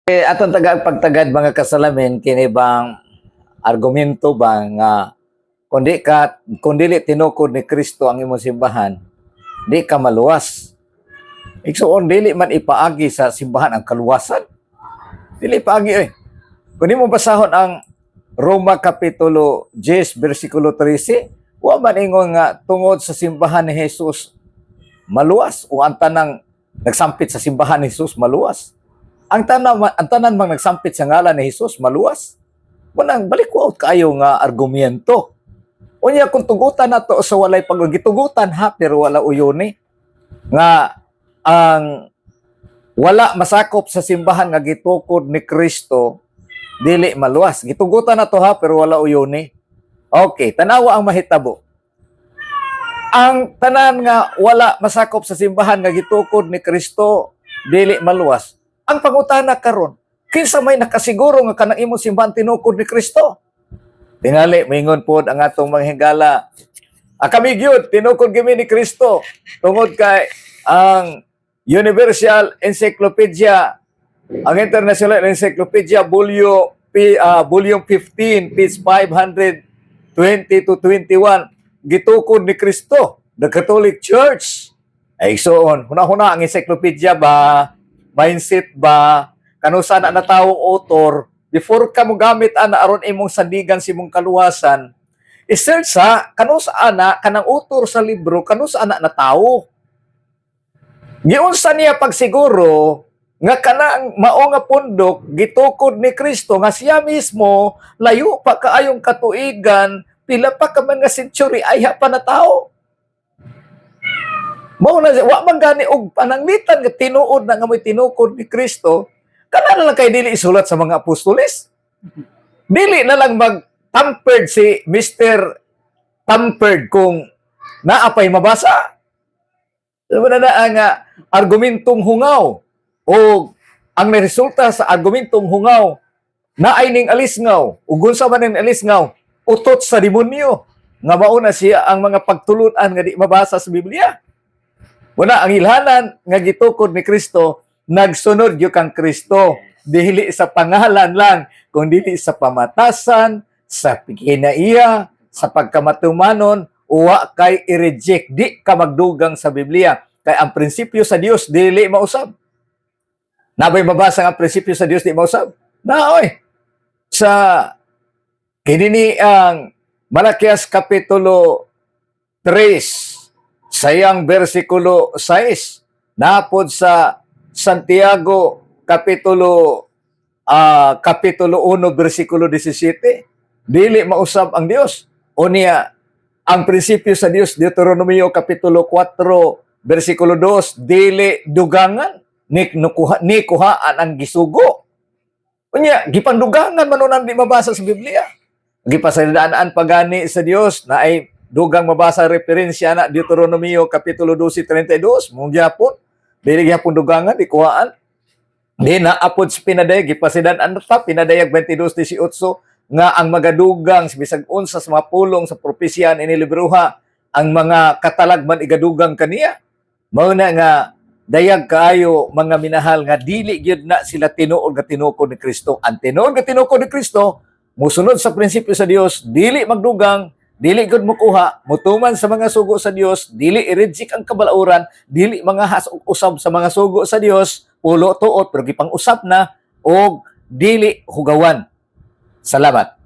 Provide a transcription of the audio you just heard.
Atong pagtagad mga kasalamin kini bang argumento ba nga kung dili tinukod ni Kristo ang imong simbahan, di ka maluwas. Igsoon dili man ipaagi sa simbahan ang kaluwasan. Dili paagi Kung di mo basahon ang Roma Kapitulo 10 versikulo 13, wa man ingon nga tungod sa simbahan ni Jesus maluwas o ang tanang nagsampit sa simbahan ni Jesus maluwas. Ang tanan mang nagsampit sa ngalan ni Jesus maluwas. Munang balik-out kayo nga argumento. Unya kung tugutan nato sa walay paggitugutan ha pero wala uyoni nga ang wala masakop sa simbahan nga gitukod ni Kristo dili maluwas. Gitugutan nato ha pero wala uyoni. Okay, tanawa ang mahitabo. Ang tanan nga wala masakop sa simbahan nga gitukod ni Kristo dili maluwas. Ang pangutana karon, kinsa may nakasiguro nga kanang imong simbahan tinukod ni Kristo? Tingali, maingon pod ang atong mga higala. Kami gyud tinukod kami ni Kristo tungod kay ang Universal Encyclopedia, ang International Encyclopedia Volume 15, page 520 to 21, gitukod ni Kristo, the Catholic Church. Ay soon, huna-huna ang encyclopedia ba, mindset ba, kanusa na natawong author, before ka mo gamit ana aron imong sandigan si mong kaluwasan, i-search sa kanusa ana kanang author sa libro, kanusa ana natawo. Giunsa niya pagsiguro nga kanang mao nga pundok gitukod ni Kristo nga siya mismo layo pa kaayong katuigan, pila pa ka mga century ay pa na tao. Mao na wa man gani og pananglitan nga tinuod na nga may tinukod ni Kristo, kana na lang kay dili isulat sa mga apostoles. Dili na lang mag-tampered si Mr. Tampered kung naapay mabasa. Diba na ang argumentong hungaw o ang resulta sa argumentong hungaw na ay ning alisngaw, ug unsa man ning alisngaw, utot sa demonyo nga mauna siya ang mga pagtulunan nga di mabasa sa Biblia. Muna, ang ilhanan nga gitukod ni Kristo, nagsunod yung kang Kristo. Dili sa pangalan lang, kundi sa pamatasan, sa kinaiya, sa pagkamatumanon, uwa kay i-reject. Di ka magdugang sa Biblia. Kaya ang prinsipyo sa Dios, dili mausab. Nabay mabasa ang prinsipyo sa Dios, di mausab. Naoy, sa kinini ang Malakias Kapitulo 3, sayang versikulo 6, napod sa Santiago Kapitulo 1 versikulo 17, dili mausab ang Dios. O niya, ang prinsipyo sa Dios, Deuteronomio Kapitulo 4 versikulo 2, dili dugangan, ni kuhaan ang gisugo. O niya, gipandugangan manunan di mabasa sa Biblia. Gipasadaan pagani sa Dios na ay dugang mabasa referensya na Deuteronomio Kapitulo 12:32, mong gyapon dili gyapon dugangan di kuhaan. Di na apod sa pinadayag gipasidan-an ta pinadayag 22:18 nga ang magadugang bisag unsa sa mga pulong sa propesya ini libruha ang mga katalagman igadugang kaniya. Mao na nga dayag kaayo mga minahal nga dili gyud na sila tinuod nga tinukod ni Kristo. Ang tinuod nga tinukod ni Kristo musunod sa prinsipyo sa Dios, dili magdugang, dili gud mokuha, mutuman sa mga sugo sa Dios, dili i-reject ang kabalauran, dili mga usab sa mga sugo sa Dios, pulo tuot pero gipang-usab na og dili hugawan. Salamat.